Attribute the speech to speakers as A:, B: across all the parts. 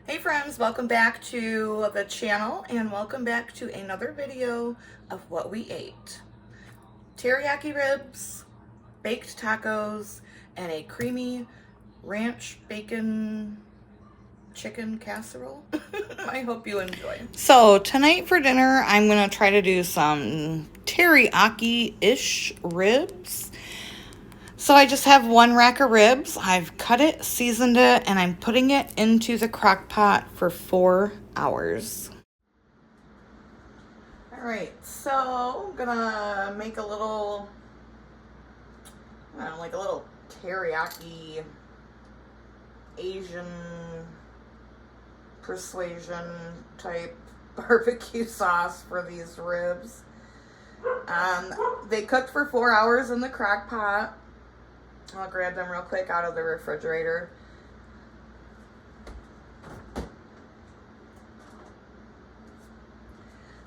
A: Hey friends, welcome back to the channel and welcome back to another video of what we ate. Teriyaki ribs, baked tacos, and a creamy ranch bacon chicken casserole. I hope you enjoy. So tonight for dinner, I'm gonna try to do some teriyaki-ish ribs. So I just have one rack of ribs. I've cut it, seasoned it, and I'm putting it into the crock pot for 4 hours. All right, so I'm gonna make a little, I don't know, like a little teriyaki Asian persuasion type barbecue sauce for these ribs. They cooked for 4 hours in the crock pot. I'll grab them real quick out of the refrigerator.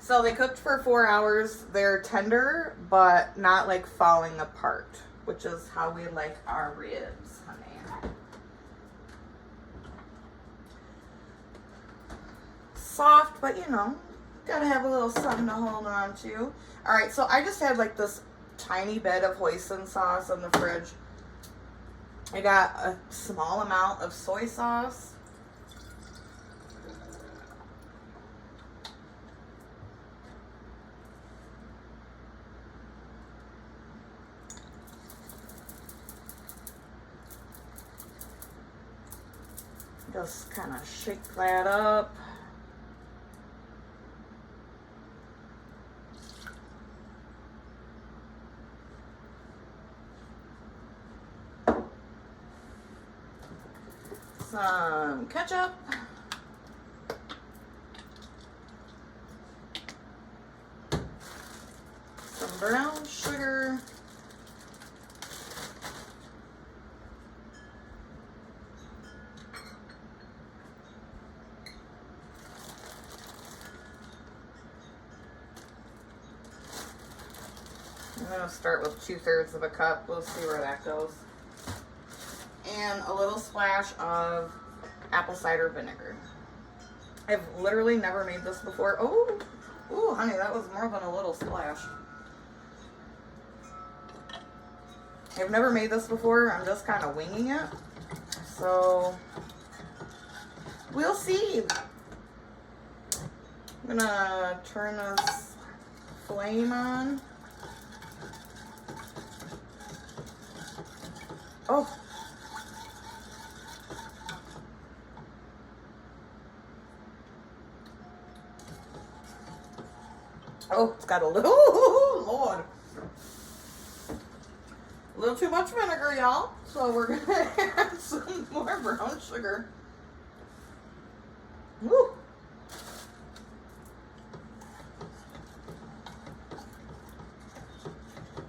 A: So they cooked for 4 hours. They're tender, but not like falling apart, which is how we like our ribs, honey. Soft, but you know, gotta have a little something to hold on to. All right, so I just had like this tiny bit of hoisin sauce in the fridge. I got a small amount of soy sauce. Just kind of shake that up. Some ketchup. Some brown sugar. I'm going to start with 2/3 of a cup. We'll see where that goes. And a little splash of apple cider vinegar. I've literally never made this before. Oh, ooh, honey, that was more than a little splash. I've never made this before. I'm just kind of winging it. So, we'll see. I'm gonna turn this flame on. Oh. Oh, it's got a little, Lord. A little too much vinegar, y'all. So we're gonna add some more brown sugar. Woo.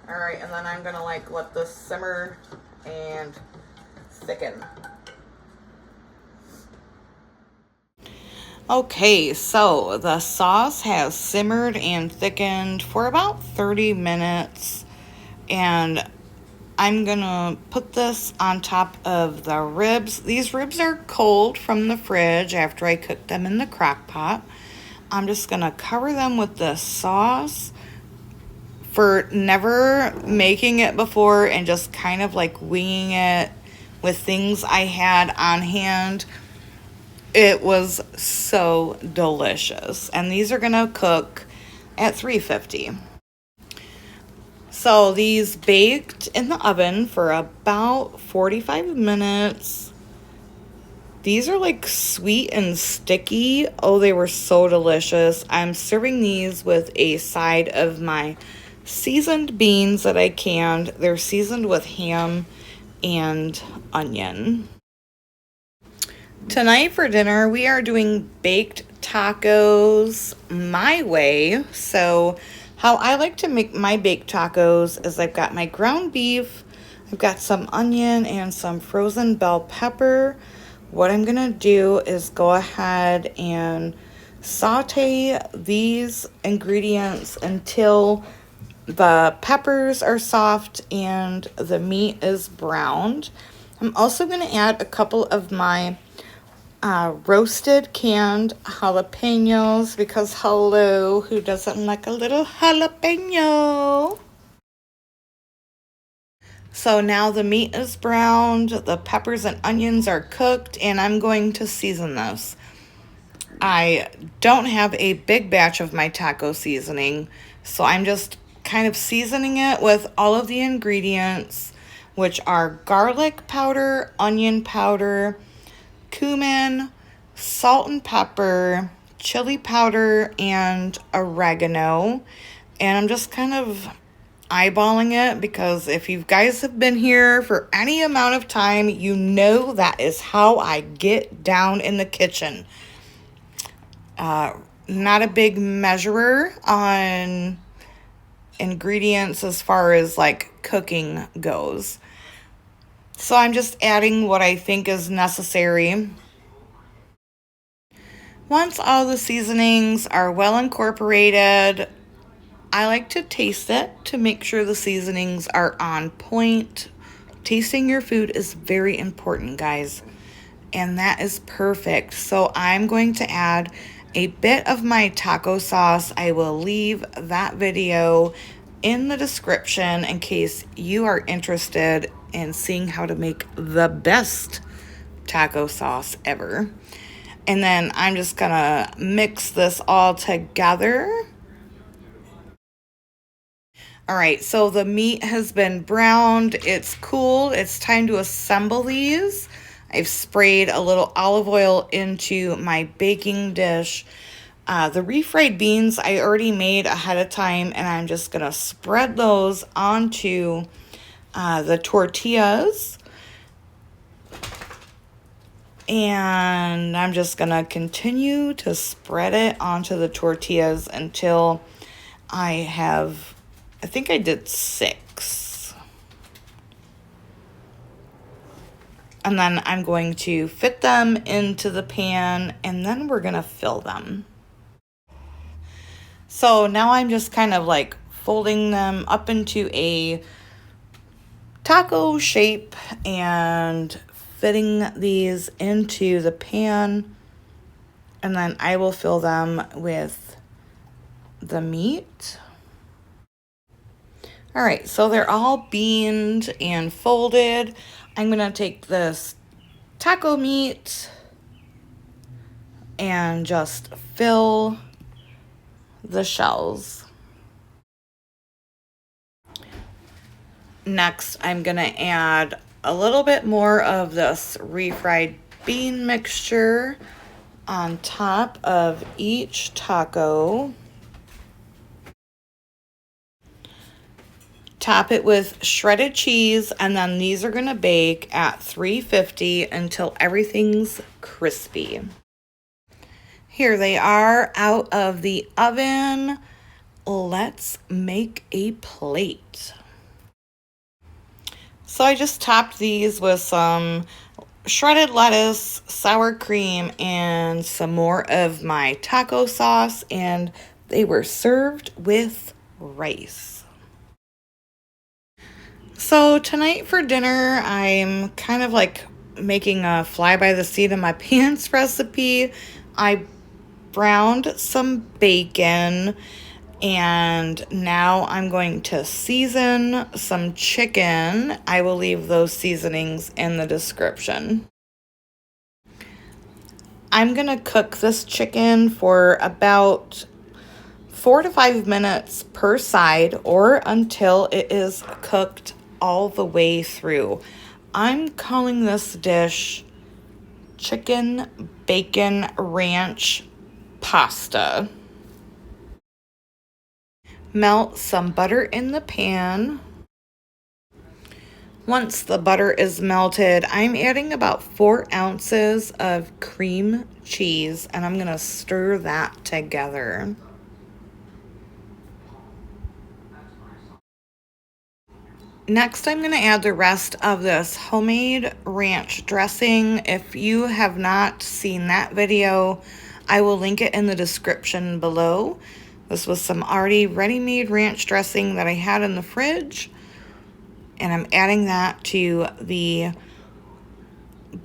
A: All right, and then I'm gonna like let this simmer and thicken. Okay, so the sauce has simmered and thickened for about 30 minutes, and I'm gonna put this on top of the ribs. These ribs are cold from the fridge after I cooked them in the crock pot. I'm just gonna cover them with the sauce. For never making it before and just kind of like winging it with things I had on hand, it was so delicious. And these are gonna cook at 350. So these baked in the oven for about 45 minutes. These are like sweet and sticky. Oh, they were so delicious. I'm serving these with a side of my seasoned beans that I canned. They're seasoned with ham and onion. Tonight for dinner, we are doing baked tacos my way. So how I like to make my baked tacos is I've got my ground beef, I've got some onion and some frozen bell pepper. What I'm gonna do is go ahead and saute these ingredients until the peppers are soft and the meat is browned. I'm also going to add a couple of my roasted canned jalapenos, because hello, who doesn't like a little jalapeno? So now the meat is browned, the peppers and onions are cooked, and I'm going to season this. I don't have a big batch of my taco seasoning, so I'm just kind of seasoning it with all of the ingredients, which are garlic powder, onion powder, cumin, salt and pepper, chili powder, and oregano. And I'm just kind of eyeballing it, because if you guys have been here for any amount of time, you know that is how I get down in the kitchen. Not a big measurer on ingredients as far as like cooking goes. So I'm just adding what I think is necessary. Once all the seasonings are well incorporated, I like to taste it to make sure the seasonings are on point. Tasting your food is very important, guys, and that is perfect. So I'm going to add a bit of my taco sauce. I will leave that video in the description in case you are interested in seeing how to make the best taco sauce ever. And then I'm just gonna mix this all together. All right, so the meat has been browned. It's cool. It's time to assemble these. I've sprayed a little olive oil into my baking dish. The refried beans I already made ahead of time, and I'm just gonna spread those onto the tortillas. And I'm just gonna continue to spread it onto the tortillas until I think I did 6. And then I'm going to fit them into the pan, and then we're gonna fill them. So now I'm just kind of like folding them up into a taco shape and fitting these into the pan, and then I will fill them with the meat. All right, so they're all beaned and folded. I'm gonna take this taco meat and just fill the shells. Next, I'm gonna add a little bit more of this refried bean mixture on top of each taco. Top it with shredded cheese, and then these are gonna bake at 350 until everything's crispy. Here they are out of the oven. Let's make a plate. So I just topped these with some shredded lettuce, sour cream, and some more of my taco sauce, and they were served with rice. So tonight for dinner, I'm kind of like making a fly by the seat of my pants recipe. I browned some bacon, and now I'm going to season some chicken. I will leave those seasonings in the description. I'm gonna cook this chicken for about 4 to 5 minutes per side, or until it is cooked all the way through. I'm calling this dish chicken bacon ranch pasta. Melt some butter in the pan. Once the butter is melted, I'm adding about 4 ounces of cream cheese, and I'm going to stir that together. Next, I'm going to add the rest of this homemade ranch dressing. If you have not seen that video, I will link it in the description below. This was some already ready-made ranch dressing that I had in the fridge, and I'm adding that to the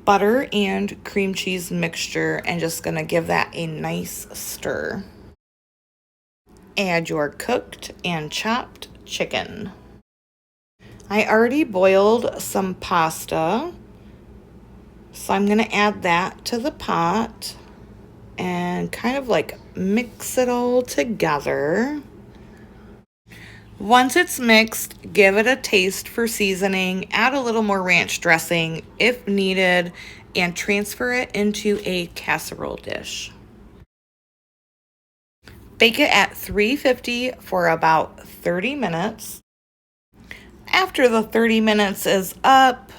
A: butter and cream cheese mixture and just gonna give that a nice stir. Add your cooked and chopped chicken. I already boiled some pasta, so I'm gonna add that to the pot and kind of like mix it all together. Once it's mixed, give it a taste for seasoning, add a little more ranch dressing if needed, and transfer it into a casserole dish. Bake it at 350 for about 30 minutes. After the 30 minutes is up,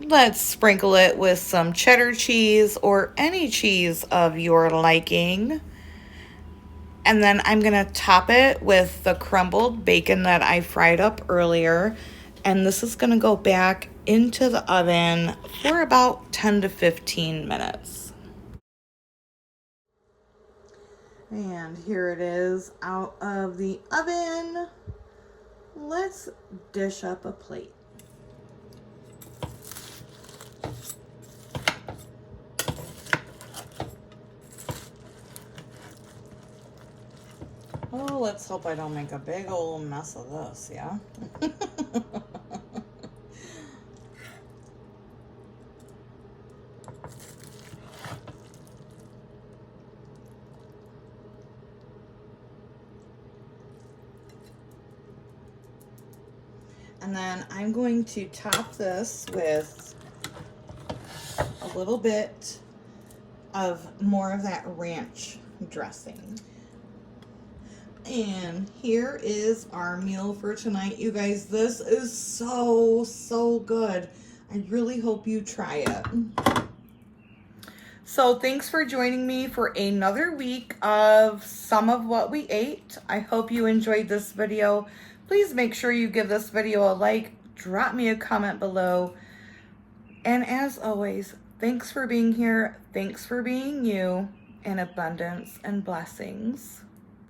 A: let's sprinkle it with some cheddar cheese or any cheese of your liking. And then I'm gonna top it with the crumbled bacon that I fried up earlier. And this is gonna go back into the oven for about 10 to 15 minutes. And here it is out of the oven. Let's dish up a plate. Oh, let's hope I don't make a big old mess of this, yeah? And then I'm going to top this with a little bit of more of that ranch dressing. And here is our meal for tonight, you guys. This is so good. I really hope you try it. So thanks for joining me for another week of some of what we ate. I hope you enjoyed this video. Please make sure you give this video a like, drop me a comment below. And as always, thanks for being here. Thanks for being you, and abundance and blessings.